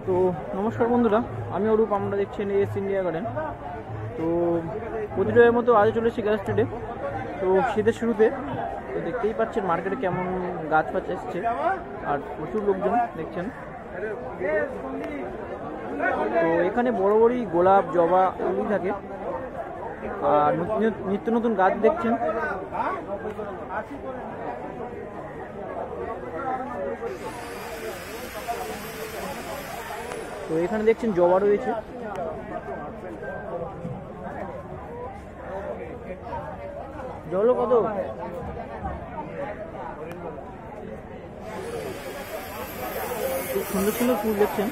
তো নমস্কার বন্ধুরা, আমি অরূপ। আমরা দেখছেন এস ইন্ডিয়া গার্ডেন। তো প্রতিদিনের মতো আজ চলে এসেছি গ্যাস স্ট্রিটে। তো শীতের শুরুতে তো দেখতেই পাচ্ছেন মার্কেটে কেমন গাছ ফাছ এসছে, আর প্রচুর লোকজন দেখছেন। তো এখানে বড় বড়ই গোলাপ, জবা এগুলি থাকে, আর নিত্য নতুন গাছ দেখছেন। তো এখানে দেখছেন জবা রয়েছে। জলও কত, খুব সুন্দর সুন্দর ফুল দেখছেন।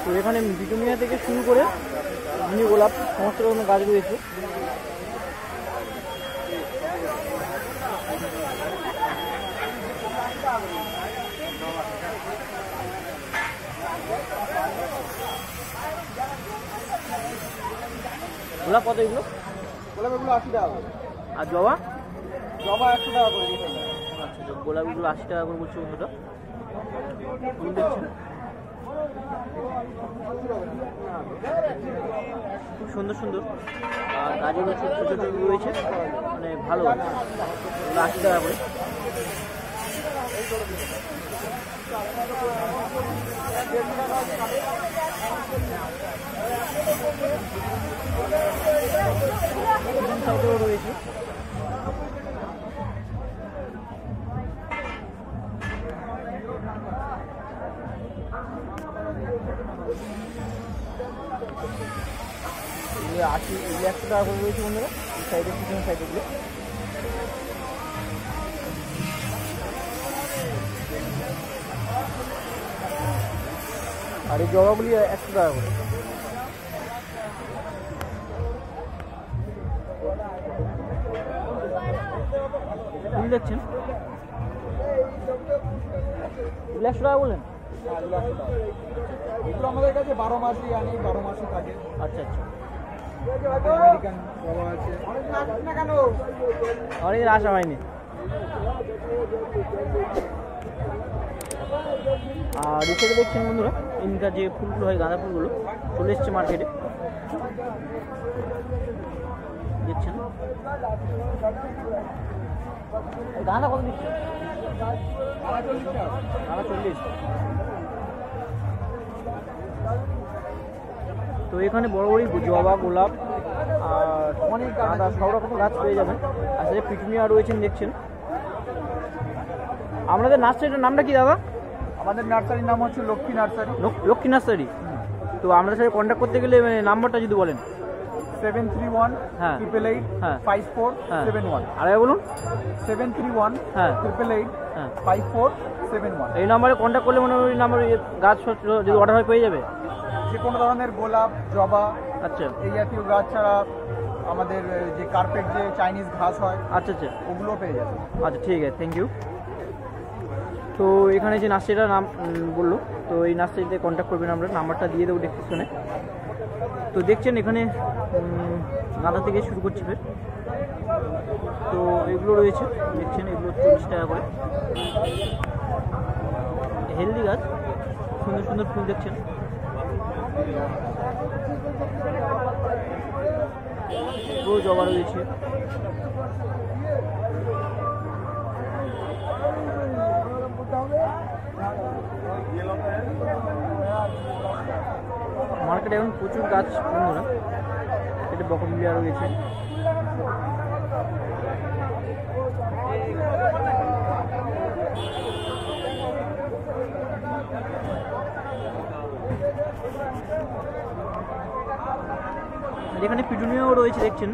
তো এখানে বিটুমিয়া থেকে শুরু করে মিনি গোলাপ সমস্ত রকমের গাছ রয়েছে। গোলাপ কত এগুলো? গোলাপ এগুলো 80 টাকা করে। আর জবা? জবা 100 টাকা করে। আচ্ছা, গোলাপগুলো 80 টাকা করে বলছে বন্ধুটা। ফুল দেখছেন খুব সুন্দর সুন্দর, আর গাছগুলো ছোট ছোট রয়েছে, মানে ভালো, 80 টাকা করে। সাইডেও রয়েছে। এগুলো 100 টাকা করে রয়েছে বন্ধুরা, এই সাইডে পিছনের সাইডেগুলো। আর এই জবাগুলি 100 টাকা করে। ফুল দেখছেন, 100 টাকা বললেন? এগুলো আমাদের কাছে 12 মাসই আনি, 12 মাসই থাকে। আচ্ছা আচ্ছা, আমেরিকান জবা আছে। অনেকদিন আসা হয়নি। আর এখানে দেখছেন বন্ধুরা, ইনকার যে ফুলগুলো হয়, গাঁদা ফুলগুলো চলে এসছে মার্কেটে, দেখছেন। গাঁদা কত দিচ্ছে? গাঁদা 40। তো এখানে বড় বড় জবা, গোলাপ আর অনেক গাঁদা, সব রকম গাছ পেয়ে যাবেন। আর সাথে পিটুনিয়া রয়েছেন দেখছেন। আপনাদের নার্সারিটার নামটা কি দাদা? আমাদের নার্সারির নাম হচ্ছে লক্ষ্মী নার্সারি। লক্ষ্মী নার্সারি। তো আপনাদের সাথে কন্ট্যাক্ট করতে গেলে নাম্বারটা যদি বলেন। 731 হ্যাঁ 888 হ্যাঁ 5471। আর বলুন। 731 হ্যাঁ 888 হ্যাঁ 5471। এই নাম্বারে কন্ট্যাক্ট করলে মনে হয় ওই নাম্বারে গাছ যদি অর্ডার হয় পেয়ে যাবে। যে কোনো ধরনের গোলাপ, জবা, আচ্ছা, এই জাতীয় গাছ ছাড়া আমাদের যে কার্পেট, যে চাইনিজ ঘাস হয়, আচ্ছা আচ্ছা ওগুলো পেয়ে যাবে। আচ্ছা, ঠিক আছে, থ্যাংক ইউ। তো এখানে যে নার্সারিটার নাম বললো, তো এই নার্সারিতে কন্ট্যাক্ট করবেন, আমরা নাম্বারটা দিয়ে দেবো ডেসক্রিপশনে। তো দেখছেন এখানে গাঁদা থেকে শুরু করছি ফের। তো এগুলো রয়েছে দেখছেন, এগুলো 40 টাকা করে। হেলদি গাছ, সুন্দর সুন্দর ফুল দেখছেন। পুরো জবা রয়েছে। মার্কেটে এখন প্রচুর গাছ বন্ধুরা, এটা বকনভিলিয়া রয়েছে। এখানে পিটুনিয়াও রয়েছে দেখছেন,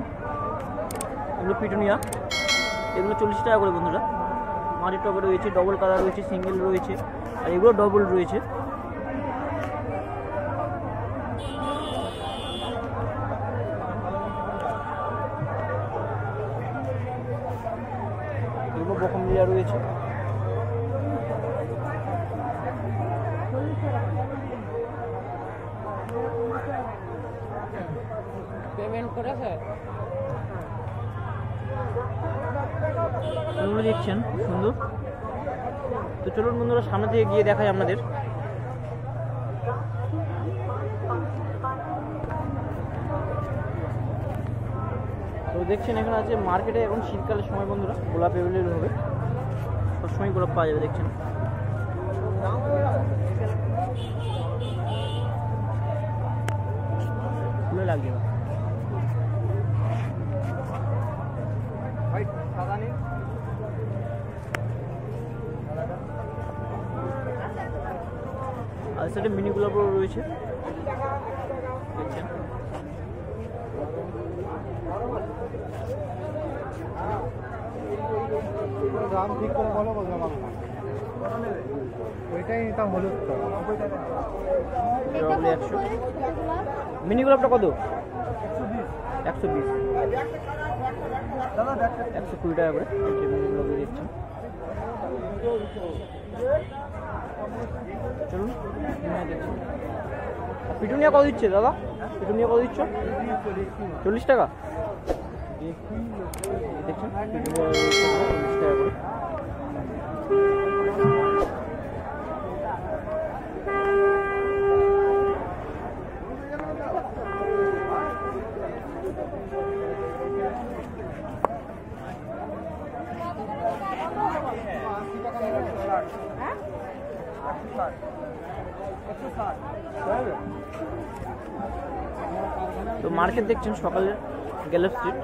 এগুলো পিটুনিয়া, এগুলো 40 টাকা করে বন্ধুরা। মাটির টবে রয়েছে, ডবল কালার রয়েছে, সিঙ্গেল রয়েছে, আর এগুলো ডবল রয়েছে। এগুলো বকনভিলিয়া রয়েছে। ফুলগুলো দেখছেন সুন্দর। তো চলুন বন্ধুরা সামনে থেকে গিয়ে দেখাই আপনাদের। তো দেখছেন এখানে আছে মার্কেটে এখন শীতকালের সময় বন্ধুরা গোলাপ অ্যাভেলেবল হবে, সবসময় গোলাপ পাওয়া যাবে। দেখছেন ফুলে লাগবে আর সেটা মিনি গোলাপও রয়েছে দেখছেন। দাম ঠিক করে বলো, বললাম ওইটাই নিতাম হলুদ তো। 100 মিনি গোলাপটা কত? 120 120 টাকা করে মিনি গোলাপ দেখছেন। চলুন দেখছেন। পিটুনিয়া কত দিচ্ছে দাদা? পিটুনিয়া কত দিচ্ছ? 40 টাকা দেখছেন। পিটুনিয়া 40 টাকা করে। তো মার্কেট দেখছেন সকালে গ্যালেপ স্ট্রিট।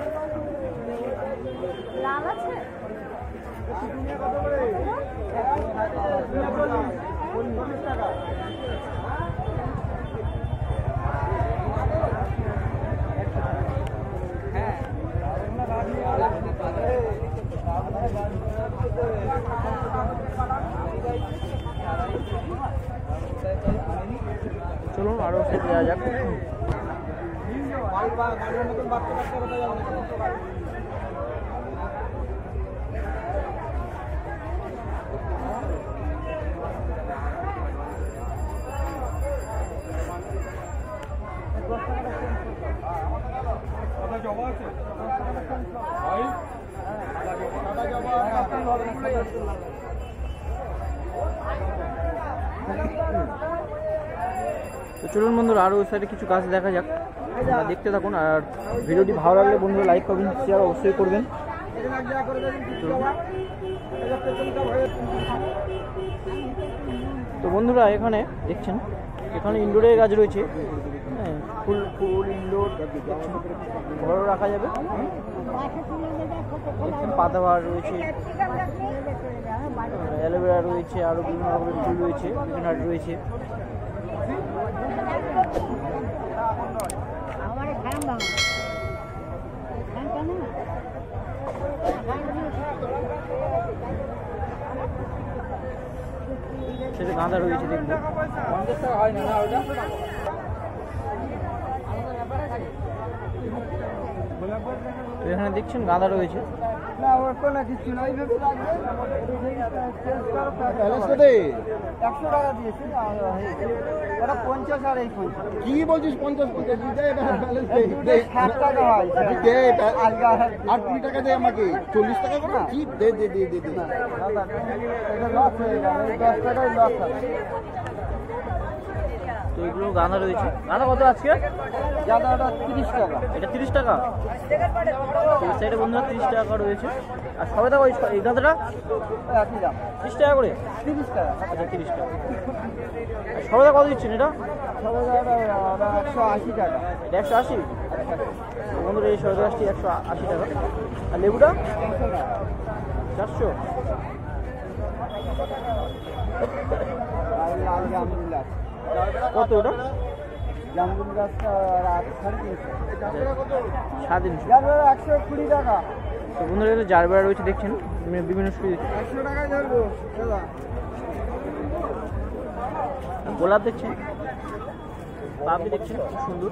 চলুন আরো যাওয়া যাক। তো চলুন বন্ধুরা আরও ওই সাইডে কিছু গাছ দেখা যাক, দেখতে থাকুন। আর ভিডিওটি ভালো লাগলে বন্ধুরা লাইক করবেন, শেয়ার অবশ্যই করবেন। তো বন্ধুরা এখানে দেখছেন এখানে ইনডোরের গাছ রয়েছে, হ্যাঁ ফুল ফুল ইনডোর ঘরও রাখা যাবে। দেখছেন পাতাবাহার রয়েছে, অ্যালোভেরা রয়েছে, আরও বিভিন্ন রকমের ফুল রয়েছে, বিভিন্ন রয়েছে। সেটা গাঁদা রয়েছে দেখুন। তো এখানে দেখছেন গাঁদা রয়েছে। না ওর কোনো কিছু নয়, 100 টাকা দিয়েছি ওটা 50 আর এই 50। কি বলছিস 50 60 টাকা হয় আর 20 টাকা দে আমাকে, 40 টাকা করে কি দে দে দে দে দাদা এটা লস হয়ে গেল, 10 টাকায় লস হবে। তো এগুলো গাঁদা রয়েছে। গাঁদা কত আজকে? গাঁদাটা 30 টাকা। এটা 30 টাকা। এই সাইডে বন্ধুরা 30 টাকা রয়েছে। আর সবে টাকা এই গাঁদাটা একই দাম 30 টাকা করে। 30 টাকা। আচ্ছা 30 টাকা। আর সবেদা কত দিচ্ছেন এটা? সবেদাটা 180 টাকা। এটা 180। বন্ধুরা এই সবেদা গাছটি 180 টাকা। আর লেবুটা 400। আর লাল জামরুল গাছ কত ওটা? জামরুল গাছটা 350। 120 টাকা। তো বন্ধুরা এখানে জারবেরা রয়েছে দেখছেন বিভিন্ন সুবিধা। 100 টাকায় ধরবো দাদা। গোলাপ দেখছেন, পাপড়ি দেখছেন খুব সুন্দর।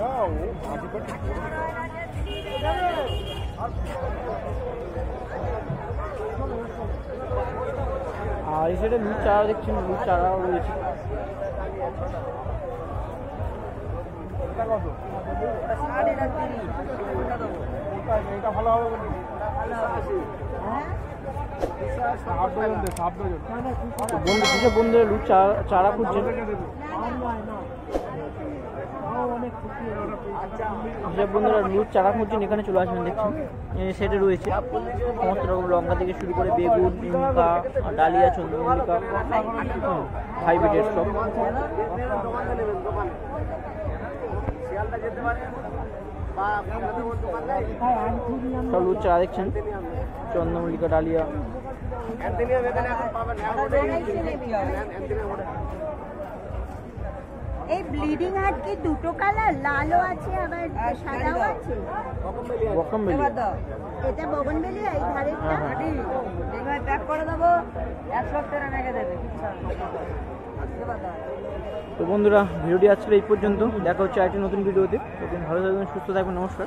আর এই সাইডে লুচ চারা দেখছেন, লুচ চারাও রয়েছে। এটা ভালো হবে বলি। যেসব বন্ধুরা লুট চারা খুঁজছেন, যেসব বন্ধুরা লুট চারা খুঁজছেন এখানে চলে আসবেন। দেখছেন সেটা রয়েছে সমস্ত রকম লঙ্কা থেকে শুরু করে বেগুন, ইমকা, ডালিয়া, চন্দ্রমল্লিকা, হাইব্রিডের সব। সব লুট চারা দেখছেন, চন্দ্রমল্লিকা, ডালিয়া। এই ব্লিডিং হার্ট কি দুটো কালার, লালও আছে আবার সাদাও আছে? বকমবেলি। এটা বগনবেলি, এই ধারেরটা এবার প্যাক করে দেবো, 1 সপ্তাহ রেখে দেবে। তো বন্ধুরা ভিডিওটি আজকে এই পর্যন্ত, দেখা হচ্ছে আরেকটি নতুন ভিডিওতে। তখন ভালো থাকবেন, সুস্থ থাকবেন, নমস্কার।